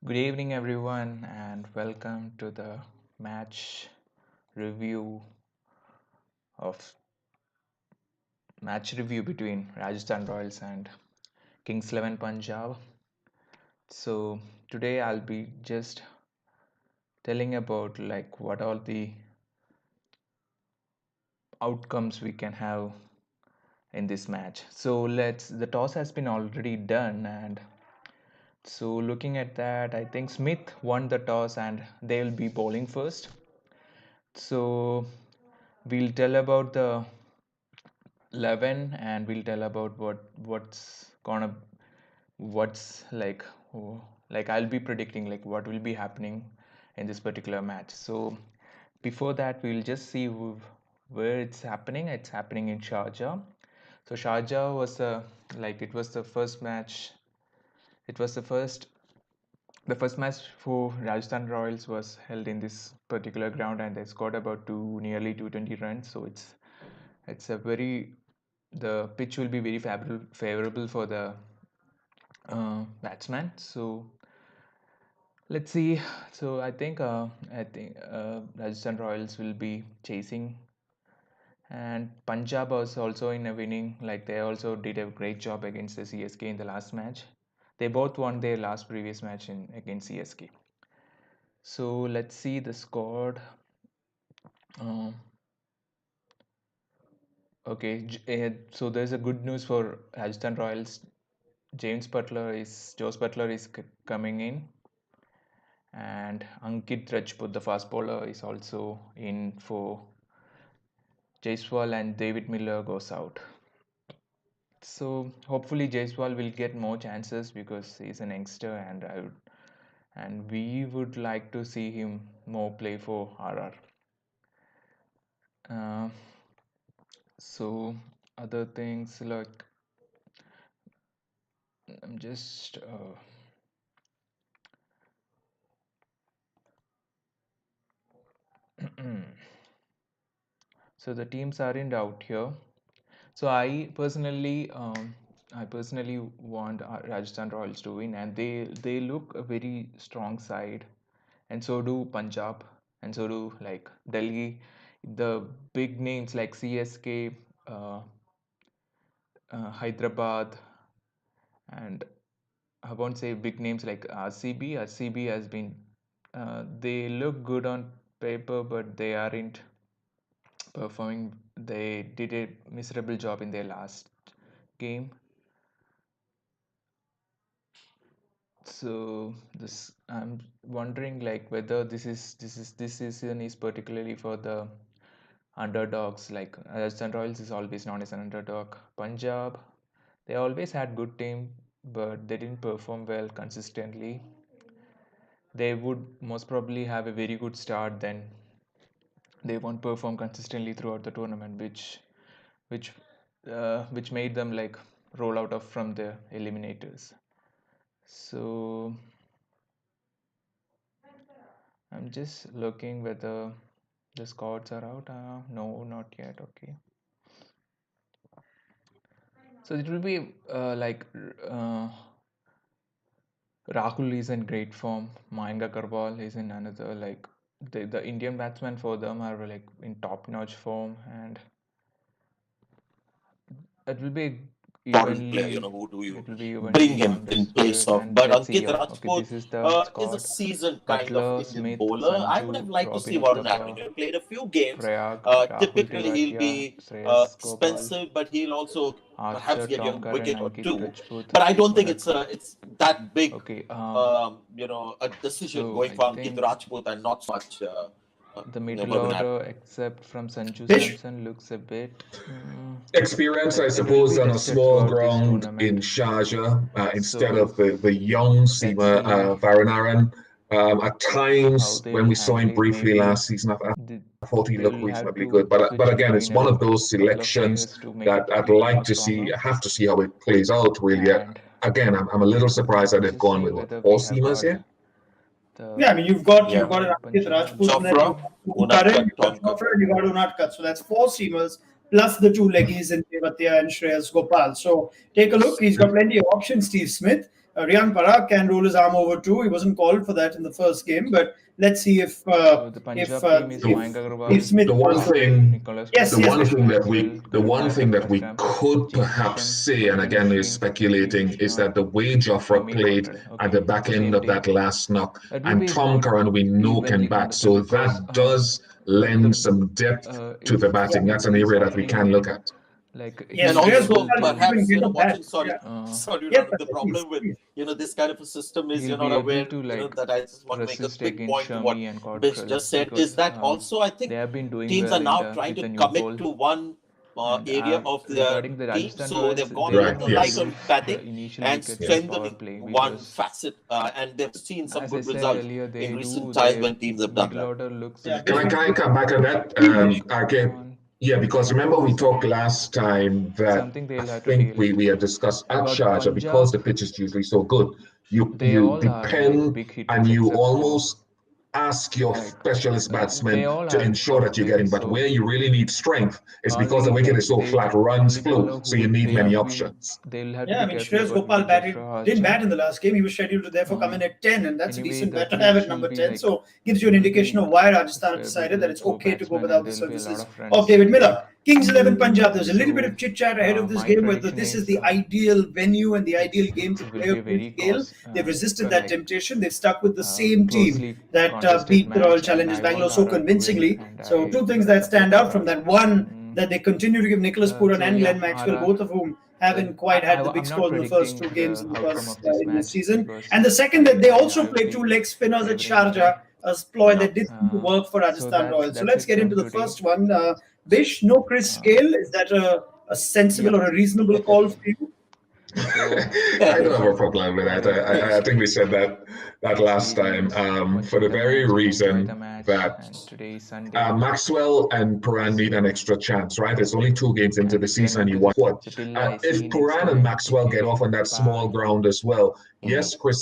Good evening, everyone, and welcome to the match review of match review between Rajasthan Royals and Kings 11 Punjab. So today I'll be just telling about like what all the outcomes we can have in this match. So the toss has been already done, and so looking at that, I think Smith won the toss and they'll be bowling first. So we'll tell about the 11 and we'll tell about what's like I'll be predicting like what will be happening in this particular match. So before that, we'll just see where it's happening in Sharjah. So Sharjah was it was the first match. It was the first match for Rajasthan Royals was held in this particular ground, and they scored about nearly 220 runs. So it's a very the pitch will be very favorable for the batsman. So let's see. So I think Rajasthan Royals will be chasing, and Punjab was also in a winning. Like they also did a great job against the CSK in the last match. They both won their last previous match in against CSK. So let's see the score. Um, so there's a good news for Rajasthan Royals. Jose Butler is coming in, and Ankit Rajput, the fast bowler, is also in for Jaiswal, and David Miller goes out. So hopefully Jaiswal will get more chances because he's an youngster, and we would like to see him more play for RR. Uh, so other things like I'm just so the teams aren't out here. So I personally want Rajasthan Royals to win, and they look a very strong side, and so do Punjab, and so do like Delhi. The big names like CSK, uh, Hyderabad, and I won't say big names like RCB. RCB has been they look good on paper, but they aren't performing. They did a miserable job in their last game. So this I'm wondering like whether this season is particularly for the underdogs. Like Rajasthan Royals is always known as an underdog. Punjab, they always had good team, but they didn't perform well consistently. They would most probably have a very good start, then they won't perform consistently throughout the tournament, which which made them like roll out of from the eliminators. So I'm just looking whether the scouts are out. No, not yet. Okay. So it will be Rahul is in great form. Mayank Agarwal is in another like the Indian batsmen for them are like in top notch form, and it will be Important player, evenly who do you it will be bring evenly him in place contested. of? And But let's see. Ankit Okay, Rajput this is the is a squad: seasoned kind of Butler, Indian Smith, bowler. I would have Sanju, liked to see Robin Varun Uthappa, Avenue played a few games. Prayag, Rahul Typically, he'll Tewatia, be Shreyas Gopal, expensive, but he'll also perhaps Archer, get you Tom a Curran, wicket or Ankit two. Rajput, But I don't think Bharat. it's that big, Okay, a decision so going I for Ankit think Rajput and not so much the middle Varun order, Avenue. except from Sanju Ish Samson, looks a bit. experience, I It will suppose, be on a tested small throughout this ground in tournament. Sharjah instead So of the young let's seamer see Varanaran. At how times, they when will we saw handle him it. briefly Maybe last season, I thought he they looked will have reasonably to good. But switch again, between it's one a of those couple of selections players to make that it I'd more like to see. stronger. I have to see how it plays out, really. And Again, I'm a little surprised that let's they've just gone see with what, whether four we have seamers got here? the Yeah, I mean, you've got Yeah, an Punjab Ankit Rajput, and then Chopra, you Punjab. got Karan, Unatkat, you got Tonkat. Chopra, and you got Unatkat. So that's four seamers plus the two leggies in Tewatia and Shreyas Gopal. So take a look. He's got plenty of options, Steve Smith. Riyan Parag can roll his arm over too. He wasn't called for that in the first game, but let's see if So the Punjab team is Mayank if Agarwal, Smith The one also. thing, Nicholas Yes, the Puran, yes, one thing that Maxwell, the one thing that we Vikram, could James perhaps Neesham, say, and Morgan again is Ashwin, speculating, Krishna, is that the way Jofra Jimmy played Conrad. at the Okay, back the end same of team. that last knock, That will and be Tom good Curran we know can evenly bat, contested so because that does lend the some depth to the if batting. That's an he's area that we batting can look at. like yes. And he'll be Shreyas able also Gopal is to even perhaps, great bat. watching, sorry, Yeah. sorry, Yes, the please, problem with, please. this kind of a system is, he'll be able where, to like that I just want to make a resist quick against point to what Shami and Bish Cottrell just said, is because that also I they think have been doing teams well are in now the trying with to the new commit ball. to one And area of the regarding the team, Rajasthan so Royals, they've gone they Right, with won't the lose yes. lighter the batting initial and wickets in power strengthening play one because, facet, and they've seen some as I good said results earlier, in they recent do times their when teams have done middle that. order looks a Yeah, little Can I bit come back on that? Again, on yeah, because remember we talked last time that something I they'll have to think deal. we had discussed at But Sharjah, because Punjab, the pitch is usually so good, they you all are like depend big and hitters you except for almost ask your like specialist they batsmen all to are ensure power that you're players. getting, but So where you really need strength is because the normally wicket like is so they flat, runs only flow, bowler so you who need they many have been options. they'll have to Yeah, be I mean, careful Shreyas about will Gopal be didn't bat Jafra in the last game. He was scheduled to therefore come in at 10, and that's a Anyway, decent the bat to have at pitch will number be 10. like So gives you an will indication be of why Rajasthan decided that favorable it's for okay to go batsmen and without the there will be a lot services of of runs. David Miller. Kings 11 Punjab. There's a little bit So of chit chat ahead of this my game whether prediction this is is the ideal venue and the ideal game it to will play be on a Prince very Gale. They've resisted that like temptation. They've stuck with the same team closely that contested beat the Royal match, and Challengers I want Bangalore so RR to win, convincingly. and So I two things that support stand out from RR. that. One, that they continue to give Nicholas Puran So and yeah, Glenn Maxwell, RR. both of whom haven't quite had the big I'm not scores in the first predicting two games the in the outcome first of this in the match season. because And the second, that they also I'll play two be leg spinners at favoring Sharjah, them. a ploy Yeah. that did seem to work for So Rajasthan Royals. So that's let's it get from into the today. first one. Bish, no Chris Gale. Is that a sensible or a reasonable call for you? So I don't have a problem with that. I think we said that last time, for watching the the very match and enjoy the reason match. that And today is Sunday. Maxwell and Puran need an extra chance, right? It's only 2 games into the season, and you want what? Till I see If next Puran and time, Maxwell take get care. off on that small Bye. ground as well, yes, Chris